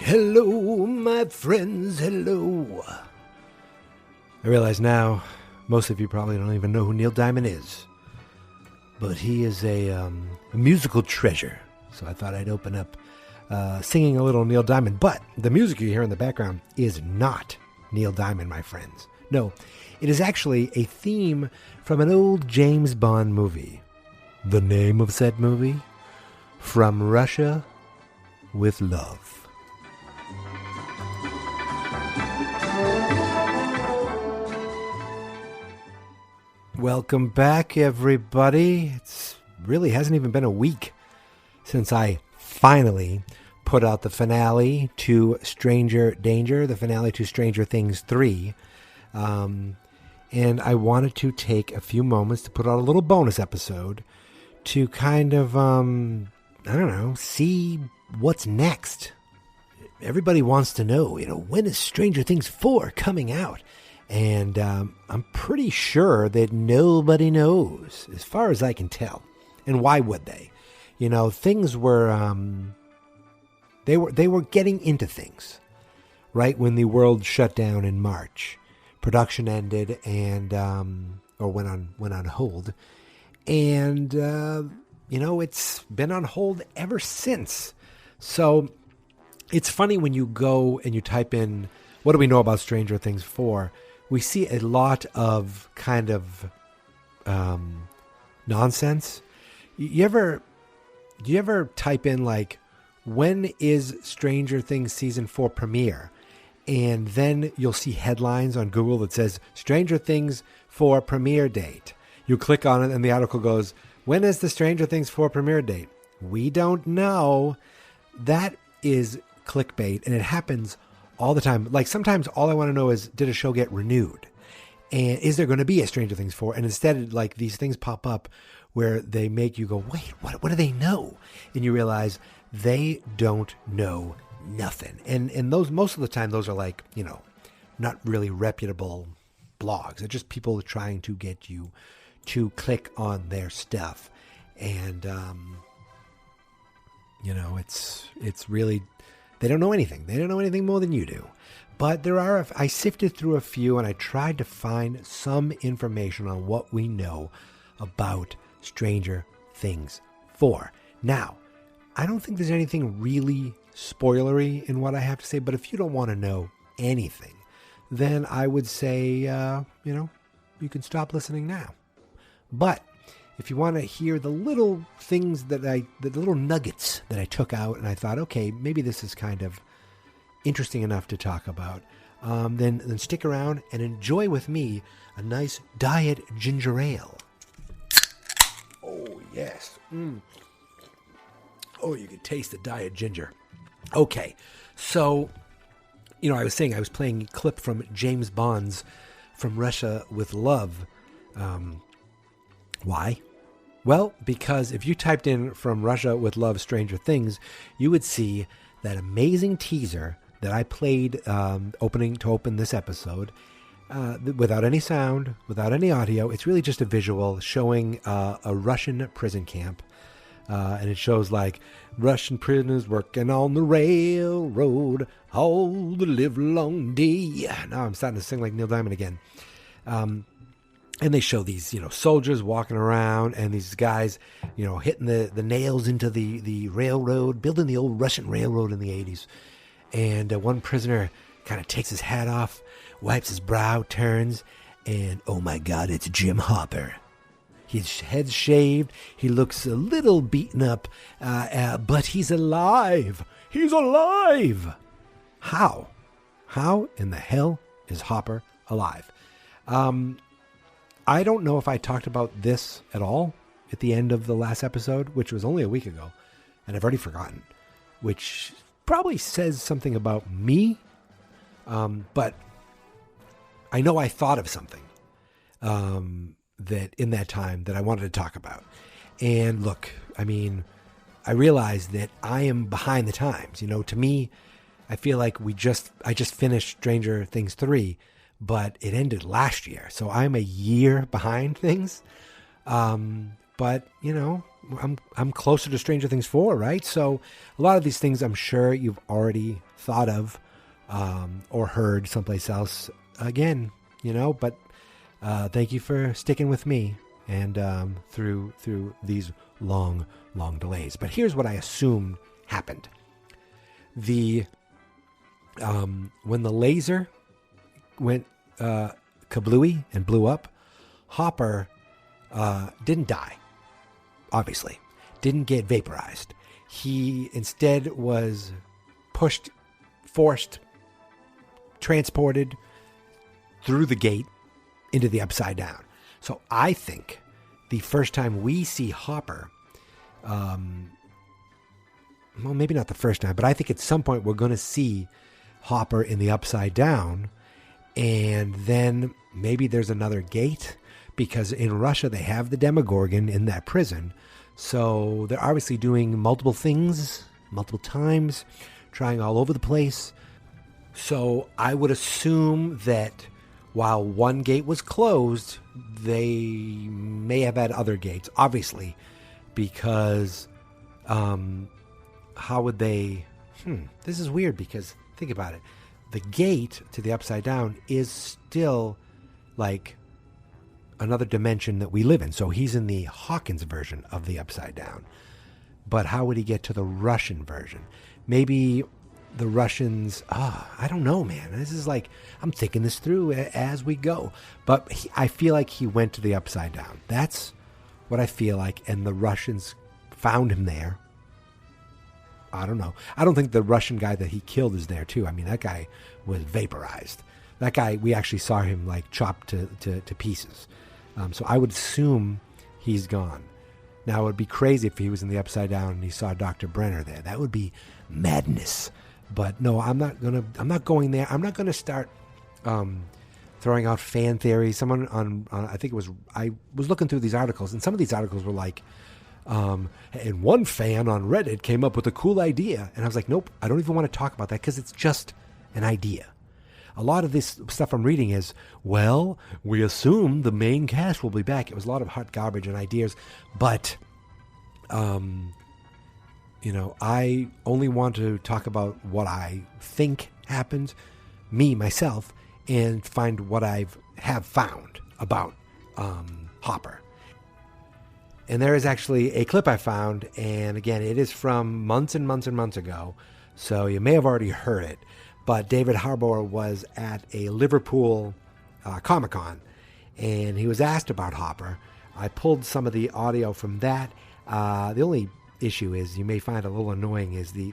Hello, my friends, hello. I realize now, most of you probably don't even know who Neil Diamond is. But he is a musical treasure. So I thought I'd open up singing a little Neil Diamond. But the music you hear in the background is not Neil Diamond, my friends. No, it is actually a theme from an old James Bond movie. The name of said movie? From Russia with Love. Welcome back, everybody. It's really hasn't even been a week since I finally put out the finale to Stranger Danger, the finale to Stranger Things 3. And I wanted to take a few moments to put out a little bonus episode to kind of, see what's next. Everybody wants to know, when is Stranger Things 4 coming out? And I'm pretty sure that nobody knows, as far as I can tell. And why would they? Things were they were getting into things, right when the world shut down in March. Production ended and or went on hold, and it's been on hold ever since. So it's funny when you go and you type in, "What do we know about Stranger Things 4?" We see a lot of kind of nonsense. Do you ever type in like, when is Stranger Things season 4 premiere? And then you'll see headlines on Google that says Stranger Things 4 premiere date. You click on it and the article goes, when is the Stranger Things 4 premiere date? We don't know. That is clickbait, and it happens all the time. Like sometimes all I want to know is, did a show get renewed? And is there going to be a Stranger Things 4? And instead, like, these things pop up where they make you go, wait, what do they know? And you realize they don't know nothing. And those, most of the time, those are like, not really reputable blogs. They're just people trying to get you to click on their stuff. And, it's really, they don't know anything. They don't know anything more than you do. But I sifted through a few and I tried to find some information on what we know about Stranger Things 4. Now, I don't think there's anything really spoilery in what I have to say, but if you don't want to know anything, then I would say, you can stop listening now. But if you want to hear the little things the little nuggets that I took out and I thought, okay, maybe this is kind of interesting enough to talk about, then stick around and enjoy with me a nice diet ginger ale. Oh, yes. Oh, you can taste the diet ginger. Okay, so, I was saying I was playing a clip from James Bond's From Russia with Love. Why? Well, because if you typed in From Russia with Love Stranger Things, you would see that amazing teaser that I played open this episode without any sound, without any audio. It's really just a visual showing a Russian prison camp. And it shows like Russian prisoners working on the railroad all the livelong day. Now I'm starting to sing like Neil Diamond again. And they show these, soldiers walking around and these guys, hitting the nails into the railroad, building the old Russian railroad in the 80s. And one prisoner kind of takes his hat off, wipes his brow, turns, and oh my God, it's Jim Hopper. His head's shaved. He looks a little beaten up, but he's alive. He's alive. How? How in the hell is Hopper alive? I don't know if I talked about this at all at the end of the last episode, which was only a week ago, and I've already forgotten, which probably says something about me, but I know I thought of something that in that time that I wanted to talk about. And look, I realized that I am behind the times. To me, I feel like I just finished Stranger Things 3, but it ended last year. So I'm a year behind things. But, I'm closer to Stranger Things 4, right? So a lot of these things I'm sure you've already thought of or heard someplace else. Again, but thank you for sticking with me and through these long delays. But here's what I assumed happened. When the laser went kablooey and blew up, Hopper didn't die, obviously. Didn't get vaporized. He instead was pushed, forced, transported through the gate into the Upside Down. So I think the first time we see Hopper, well, maybe not the first time, but I think at some point we're going to see Hopper in the Upside Down, and then maybe there's another gate, because in Russia they have the Demogorgon in that prison. So they're obviously doing multiple things, multiple times, trying all over the place. So I would assume that while one gate was closed, they may have had other gates, obviously, because how would they... This is weird, because think about it. The gate to the Upside Down is still like another dimension that we live in. So he's in the Hawkins version of the Upside Down. But how would he get to the Russian version? Maybe the Russians... I don't know, man. This is like... I'm thinking this through as we go. But I feel like he went to the Upside Down. That's what I feel like. And the Russians found him there. I don't know. I don't think the Russian guy that he killed is there, too. I mean, that guy was vaporized. That guy, we actually saw him, like, chopped to pieces. So I would assume he's gone. Now, it would be crazy if he was in the Upside Down and he saw Dr. Brenner there. That would be madness. But no, I'm not going there. I'm not gonna start throwing out fan theories. Someone I was looking through these articles, and some of these articles were like, and one fan on Reddit came up with a cool idea, and I was like, nope, I don't even want to talk about that, because it's just an idea. A lot of this stuff I'm reading is, well, we assume the main cast will be back. It was a lot of hot garbage and ideas, but I only want to talk about what I think happened, myself, and find what have found about Hopper. And there is actually a clip I found, and again, it is from months and months and months ago, so you may have already heard it, but David Harbour was at a Liverpool Comic-Con, and he was asked about Hopper. I pulled some of the audio from that. The only issue is, you may find a little annoying, is the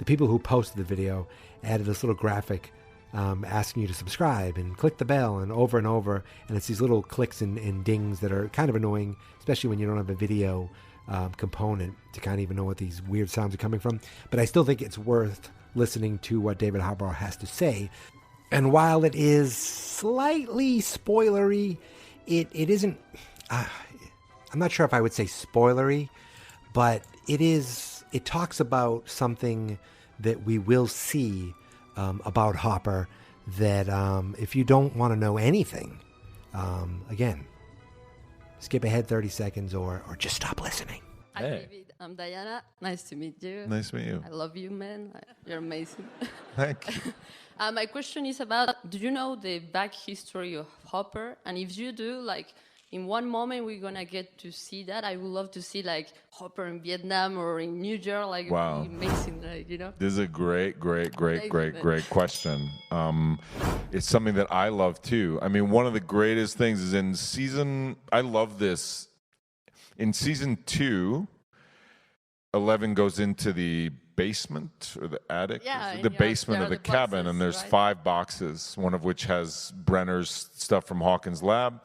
people who posted the video added this little graphic asking you to subscribe and click the bell and over, and it's these little clicks and dings that are kind of annoying, especially when you don't have a video component to kind of even know what these weird sounds are coming from. But I still think it's worth listening to what David Harbour has to say. And while it is slightly spoilery, it isn't... I'm not sure if I would say spoilery, but it talks about something that we will see about Hopper, that if you don't want to know anything, again, skip ahead 30 seconds or just stop listening. Hi, David. I'm Diana. Nice to meet you. Nice to meet you. I love you, man. You're amazing. Thank you. My question is about, do you know the back history of Hopper? And if you do, like, in one moment we're going to get to see that. I would love to see, like, Hopper in Vietnam or in New York. Like, wow. It would be amazing, like, you know? This is a great question. It's something that I love, too. I mean, one of the greatest things is I love this. In season 2, Eleven goes into the basement or the attic, the basement of the cabin, boxes, and there's 5 boxes, one of which has Brenner's stuff from Hawkins' lab,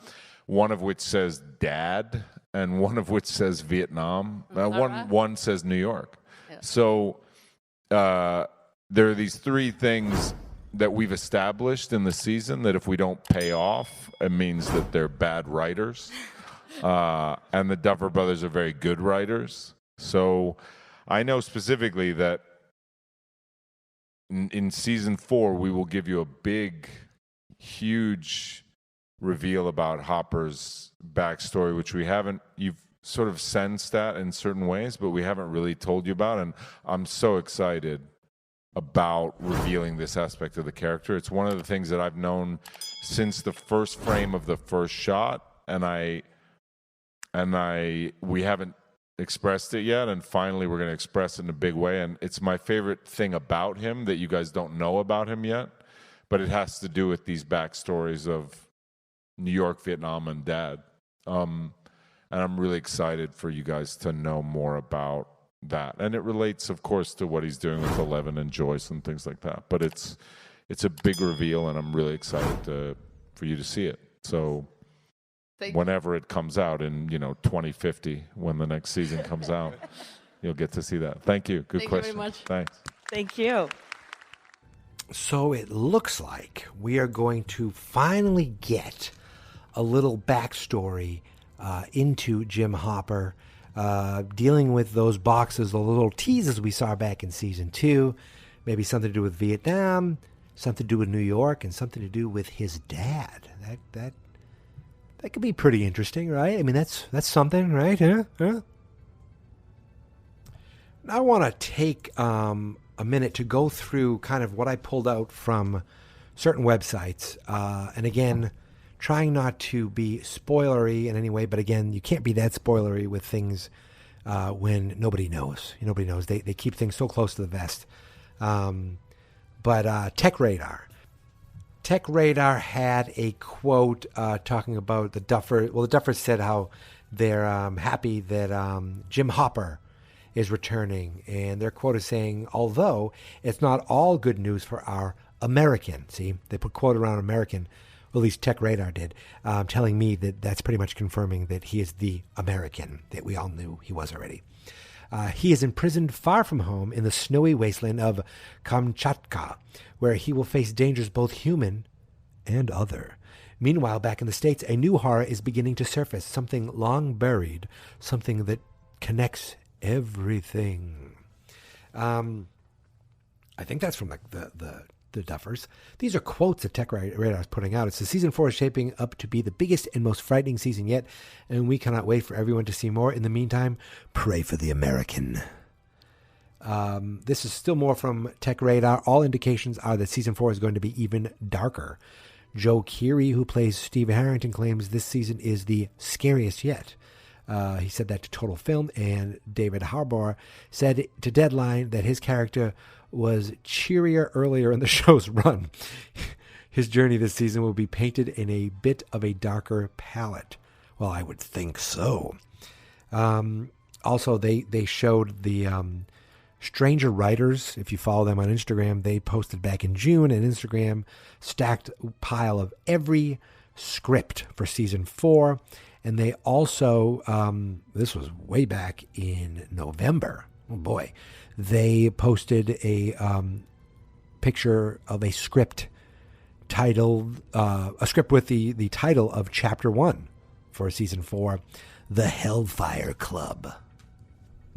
one of which says Dad, and one of which says Vietnam. One says New York. Yeah. So there are these 3 things that we've established in the season that if we don't pay off, it means that they're bad writers. And the Duffer Brothers are very good writers. So I know specifically that in season 4, we will give you a big, huge reveal about Hopper's backstory, which we haven't. sort of sensed that in certain ways, but we haven't really told you about. And I'm so excited about revealing this aspect of the character. It's one of the things that I've known since the first frame of the first shot, and we haven't expressed it yet, and finally we're going to express it in a big way. And it's my favorite thing about him that you guys don't know about him yet, but it has to do with these backstories of New York, Vietnam, and Dad. And I'm really excited for you guys to know more about that. And it relates, of course, to what he's doing with Eleven and Joyce and things like that. But it's a big reveal, and I'm really excited for you to see it. So whenever it comes out in 2050, when the next season comes out, you'll get to see that. Thank you. Good question. Thank you very much. Thanks. Thank you. So it looks like we are going to finally get a little backstory into Jim Hopper, dealing with those boxes, the little teases we saw back in season 2, maybe something to do with Vietnam, something to do with New York, and something to do with his dad. That could be pretty interesting, right? I mean, that's something, right? Huh? I want to take a minute to go through kind of what I pulled out from certain websites. And again, trying not to be spoilery in any way, but again, you can't be that spoilery with things when nobody knows. Nobody knows. They keep things so close to the vest. But TechRadar. TechRadar had a quote talking about the Duffers. Well, the Duffers said how they're happy that Jim Hopper is returning. And their quote is saying, although it's not all good news for our American. See, they put quote around American. Well, at least TechRadar did, telling me that that's pretty much confirming that he is the American that we all knew he was already. He is imprisoned far from home in the snowy wasteland of Kamchatka, where he will face dangers both human and other. Meanwhile, back in the States, a new horror is beginning to surface, something long buried, something that connects everything. I think that's from the Duffers. These are quotes that TechRadar is putting out. It says, Season 4 is shaping up to be the biggest and most frightening season yet, and we cannot wait for everyone to see more. In the meantime, pray for the American. This is still more from TechRadar. All indications are that Season 4 is going to be even darker. Joe Keery, who plays Steve Harrington, claims this season is the scariest yet. He said that to Total Film, and David Harbour said to Deadline that his character was cheerier earlier in the show's run. His journey this season will be painted in a bit of a darker palette. Well, I would think so. Also, they showed the Stranger Writers. If you follow them on Instagram, they posted back in June an Instagram stacked pile of every script for season 4. And they also, this was way back in November. Oh boy. They posted a picture of a script titled, a script with the title of Chapter 1 for Season 4, The Hellfire Club.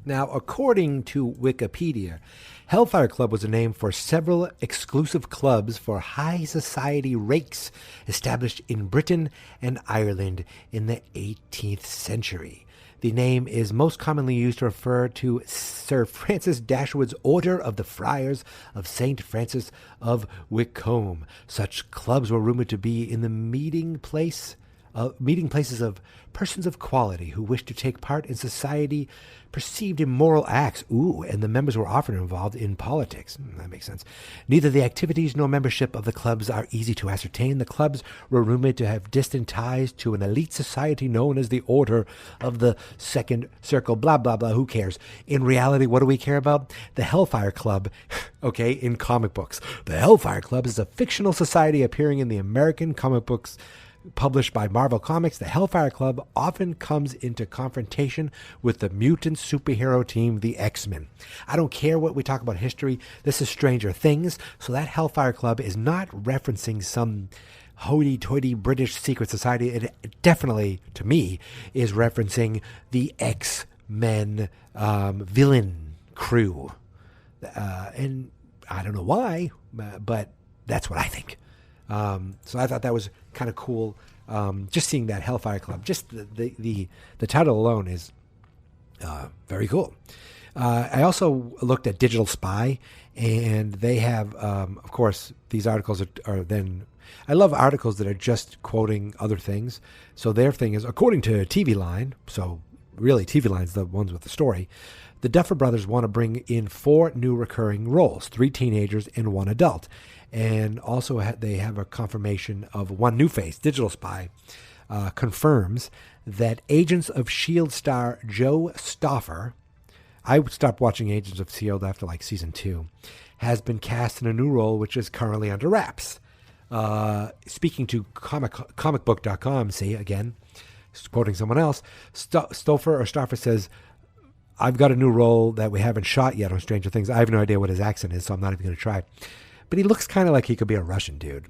Now, according to Wikipedia, Hellfire Club was a name for several exclusive clubs for high society rakes established in Britain and Ireland in the 18th century. The name is most commonly used to refer to Sir Francis Dashwood's Order of the Friars of St. Francis of Wicombe. Such clubs were rumored to be in the meeting places of persons of quality who wished to take part in society perceived immoral acts. And the members were often involved in politics. That makes sense. Neither the activities nor membership of the clubs are easy to ascertain. The clubs were rumored to have distant ties to an elite society known as the Order of the Second Circle, blah, blah, blah. Who cares? In reality, what do we care about? The Hellfire Club, okay, in comic books. The Hellfire Club is a fictional society appearing in the American comic books published by Marvel Comics. The Hellfire Club often comes into confrontation with the mutant superhero team, the X-Men. I don't care what we talk about history. This is Stranger Things. So that Hellfire Club is not referencing some hoity-toity British secret society. It definitely, to me, is referencing the X-Men villain crew. And I don't know why, but that's what I think. So I thought that was kind of cool Just seeing that Hellfire Club, just the title alone is very cool. I also looked at Digital Spy, and they have, of course, these articles are then. I love articles that are just quoting other things. So their thing is, according to TV Line, so really TV Line's the ones with the story, the Duffer Brothers want to bring in 4 new recurring roles, 3 teenagers and 1 adult. And also they have a confirmation of 1 new face. Digital Spy confirms that Agents of S.H.I.E.L.D. star Joe Stoffer, I stopped watching Agents of S.H.I.E.L.D. after like season 2, has been cast in a new role which is currently under wraps. Speaking to comicbook.com, see, again, quoting someone else, Stoffer says, I've got a new role that we haven't shot yet on Stranger Things. I have no idea what his accent is, so I'm not even going to try. But he looks kind of like he could be a Russian dude.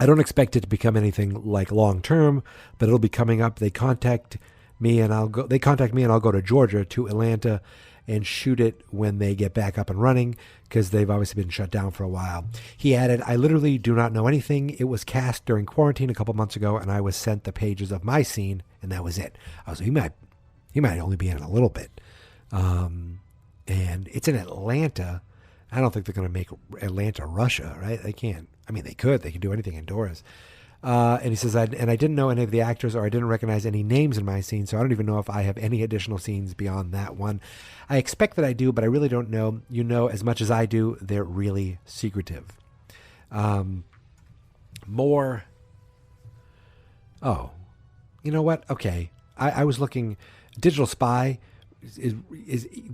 I don't expect it to become anything like long term, but it'll be coming up. They contact me and I'll go to Georgia, to Atlanta, and shoot it when they get back up and running, because they've obviously been shut down for a while. He added, I literally do not know anything. It was cast during quarantine a couple months ago, and I was sent the pages of my scene, and that was it. I was like, he might only be in it a little bit. And it's in Atlanta. I don't think they're going to make Atlanta Russia, right? They can't. I mean, they could. They could do anything indoors. And he says, I didn't know any of the actors, or I didn't recognize any names in my scene, so I don't even know if I have any additional scenes beyond that one. I expect that I do, but I really don't know. You know as much as I do. They're really secretive. More. Oh, you know what? Okay. I was looking. Digital Spy is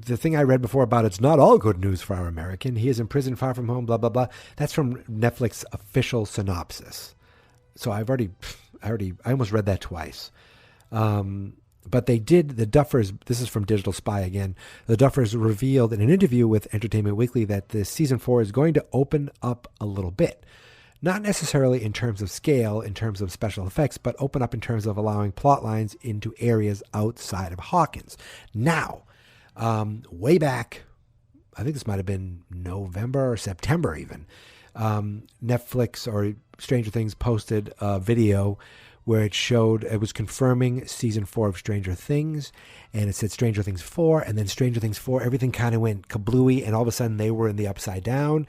the thing I read before about it's not all good news for our American. He is in prison, far from home, blah, blah, blah. That's from Netflix official synopsis. So I almost read that twice. But they did, the Duffers, this is from Digital Spy again, the Duffers revealed in an interview with Entertainment Weekly that the season 4 is going to open up a little bit. Not necessarily in terms of scale, in terms of special effects, but open up in terms of allowing plot lines into areas outside of Hawkins. Now, way back, I think this might have been November or September even, Netflix or Stranger Things posted a video where it was confirming season 4 of Stranger Things, and it said Stranger Things 4, and then Stranger Things 4, everything kind of went kablooey, and all of a sudden they were in the upside down,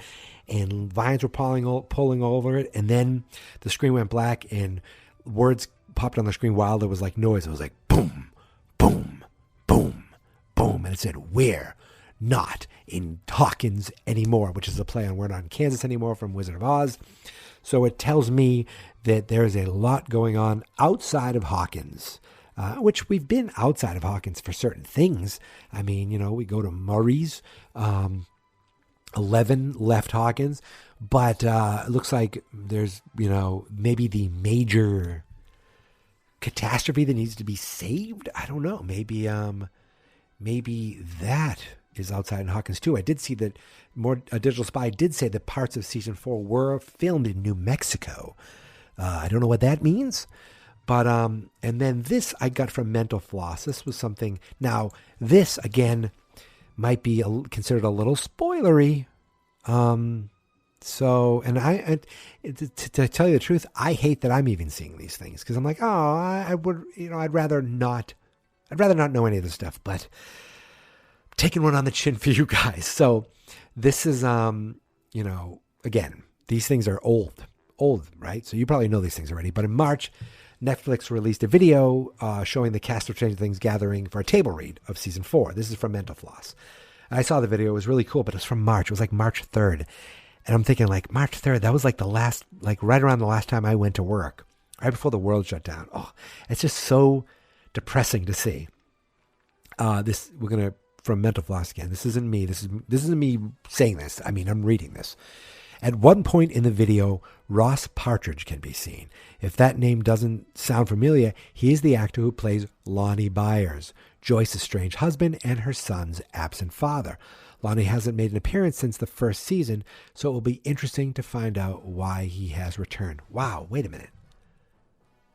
and vines were pulling over it, and then the screen went black, and words popped on the screen while there was like noise. It was like boom, boom, boom, boom, and it said, we're not in Hawkins anymore, which is a play on we're not in Kansas anymore from Wizard of Oz. So it tells me that there is a lot going on outside of Hawkins, which we've been outside of Hawkins for certain things. I mean, we go to Murray's. 11 left Hawkins, but it looks like there's, maybe the major catastrophe that needs to be saved. I don't know. Maybe that is outside in Hawkins too. I did see that Digital Spy did say that parts of season 4 were filmed in New Mexico. I don't know what that means, but and then this I got from Mental Floss. This was something. Now this again might be considered a little spoilery. So, and to tell you the truth, I hate that I'm even seeing these things, because I'm like, I'd rather not know any of this stuff, but I'm taking one on the chin for you guys. So this is, again, these things are old, right? So you probably know these things already, but in March, Netflix released a video showing the cast of Stranger Things gathering for a table read of season 4. This is from Mental Floss. I saw the video. It was really cool, but it was from March. It was like March 3rd. And I'm thinking like March 3rd, that was like right around the last time I went to work, right before the world shut down. Oh, it's just so depressing to see. We're going to, from Mental Floss again. This isn't me. This isn't me saying this. I mean, I'm reading this. At one point in the video, Ross Partridge can be seen. If that name doesn't sound familiar, he is the actor who plays Lonnie Byers, Joyce's strange husband and her son's absent father. Lonnie hasn't made an appearance since the first season, so it will be interesting to find out why he has returned. Wow, wait a minute.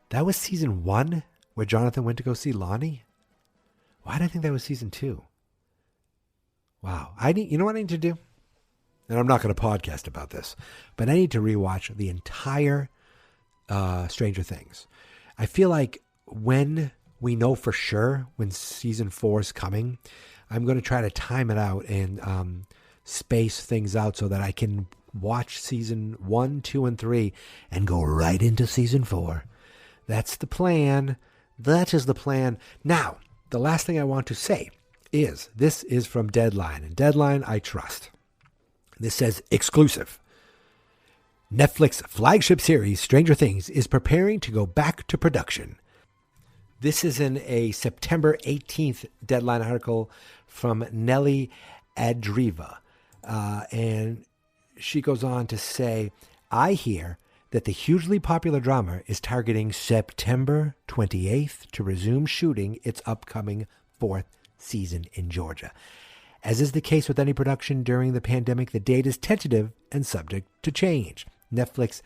That was season 1 where Jonathan went to go see Lonnie? Why did I think that was season 2? Wow. You know what I need to do? And I'm not going to podcast about this, but I need to rewatch the entire Stranger Things. I feel like when we know for sure when season 4 is coming, I'm going to try to time it out and space things out so that I can watch season 1, 2, and 3 and go right into season 4. That's the plan. That is the plan. Now, the last thing I want to say is this is from Deadline, and Deadline I trust. This says exclusive. Netflix flagship series Stranger Things is preparing to go back to production. This is in a September 18th Deadline article from Nelly Adriva. And she goes on to say, I hear that the hugely popular drama is targeting September 28th to resume shooting its upcoming 4th season in Georgia. As is the case with any production during the pandemic, the date is tentative and subject to change. Netflix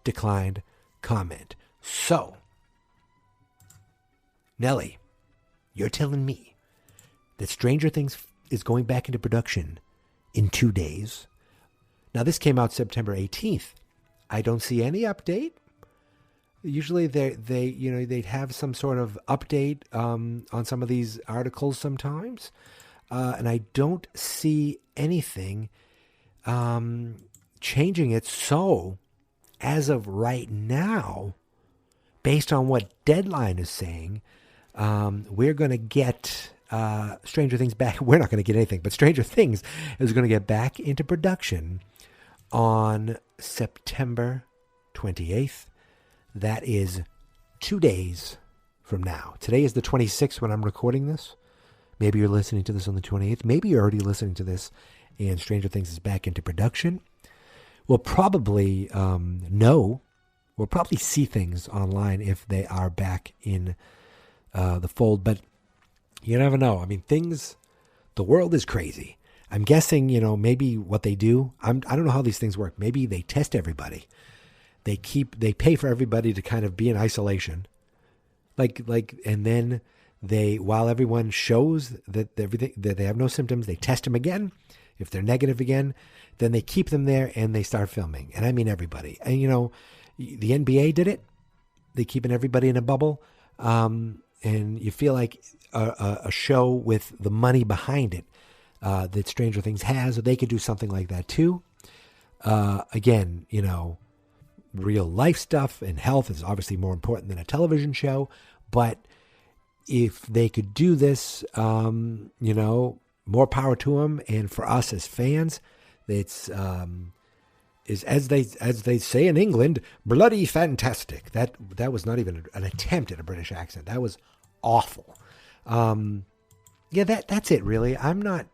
declined comment. So, Nelly, you're telling me that Stranger Things is going back into production in 2 days. Now, this came out September 18th. I don't see any update. Usually they'd have some sort of update on some of these articles sometimes. And I don't see anything changing it. So, as of right now, based on what Deadline is saying, we're going to get Stranger Things back. We're not going to get anything, but Stranger Things is going to get back into production on September 28th. That is 2 days from now. Today is the 26th when I'm recording this. Maybe you're listening to this on the 28th. Maybe you're already listening to this and Stranger Things is back into production. We'll probably we'll probably see things online if they are back in the fold. But you never know. I mean, the world is crazy. I'm guessing, maybe what they do, I don't know how these things work. Maybe they test everybody. They pay for everybody to kind of be in isolation. And then while everyone shows that they have no symptoms, they test them again. If they're negative again, then they keep them there and they start filming. And I mean everybody. And, the NBA did it. They keeping everybody in a bubble. And you feel like a show with the money behind it that Stranger Things has, they could do something like that too. Again, real life stuff and health is obviously more important than a television show. But if they could do this, more power to them. And for us as fans, it's is as they say in England, bloody fantastic. That was not even an attempt at a British accent. That was awful. That's it really. I'm not,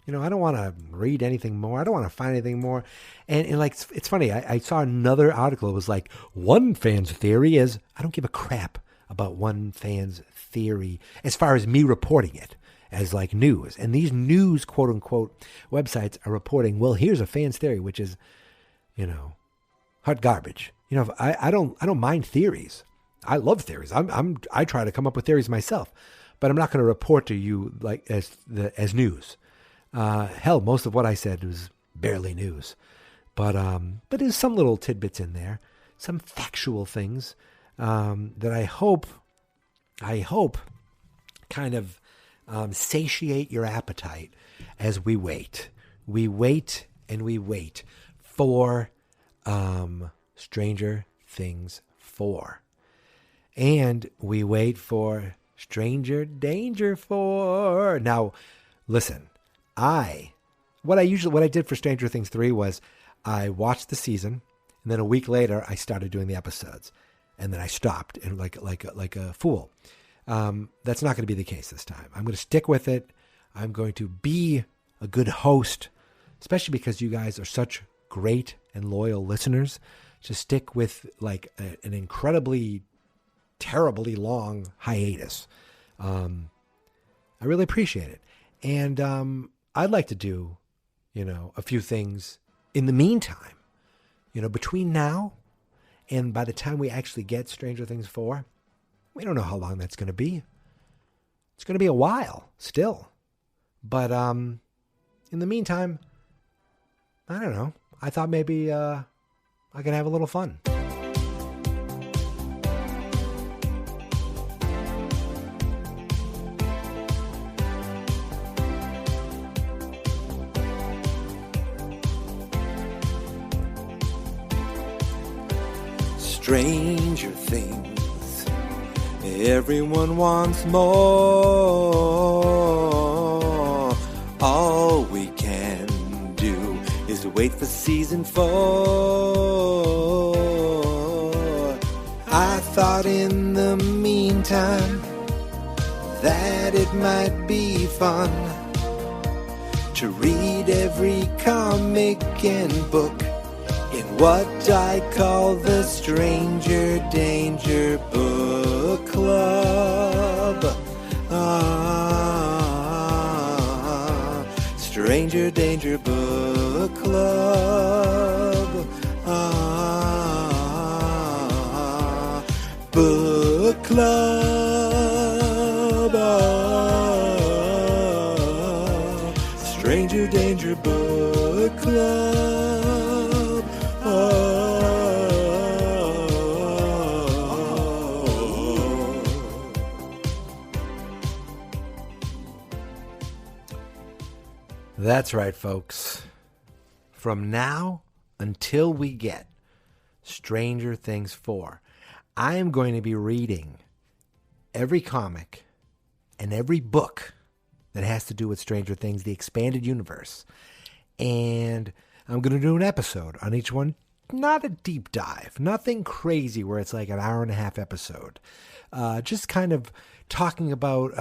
I don't want to read anything more. I don't want to find anything more. And it's funny. I saw another article. It was like, one fan's theory is, I don't give a crap about one fan's theory as far as me reporting it as like news. And these news, quote unquote, websites are reporting, well, here's a fan's theory, which is, hot garbage. I don't mind theories. I love theories. I try to come up with theories myself, but I'm not going to report to you like as news. Hell, most of what I said was barely news, but there's some little tidbits in there, some factual things that I hope kind of satiate your appetite as we wait. We wait and we wait for Stranger Things 4. And we wait for Stranger Danger 4. Now, listen, what I did for Stranger Things 3 was I watched the season, and then a week later I started doing the episodes, and then I stopped and like a fool. That's not going to be the case this time. I'm going to stick with it. I'm going to be a good host, especially because you guys are such great and loyal listeners. To stick with like an incredibly terribly long hiatus. I really appreciate it. And I'd like to do, a few things in the meantime, between now and by the time we actually get Stranger Things 4. We don't know how long that's going to be. It's going to be a while still. But in the meantime, I don't know. I thought maybe I could have a little fun. Stranger Things. Everyone wants more. All we can do is wait for season 4. I thought in the meantime that it might be fun to read every comic and book in what I call the Stranger Danger Book Club. Stranger Danger Book Club. Book Club. Stranger Danger Book Club. That's right, folks. From now until we get Stranger Things 4, I am going to be reading every comic and every book that has to do with Stranger Things, the expanded universe. And I'm going to do an episode on each one. Not a deep dive, nothing crazy where it's like an hour and a half episode. Just kind of talking about,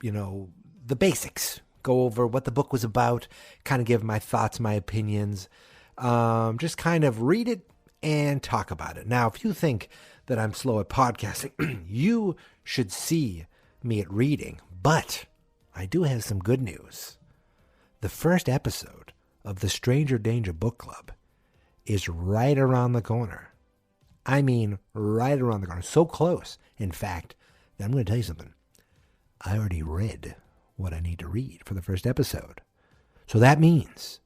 the basics. Go over what the book was about, kind of give my thoughts, my opinions. Just kind of read it and talk about it. Now, if you think that I'm slow at podcasting, you should see me at reading. But I do have some good news. The first episode of the Stranger Danger Book Club is right around the corner. I mean, right around the corner. So close, in fact, that I'm going to tell you something. I already read what I need to read for the first episode. So that means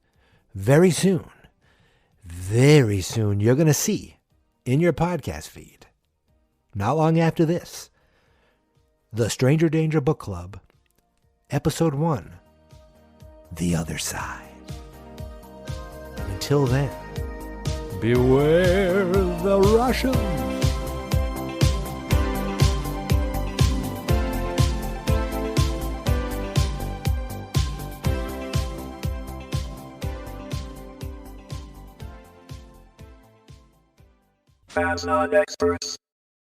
very soon, you're going to see in your podcast feed, not long after this, the Stranger Danger Book Club, Episode 1, The Other Side. Until then, beware the Russians. Fans not experts.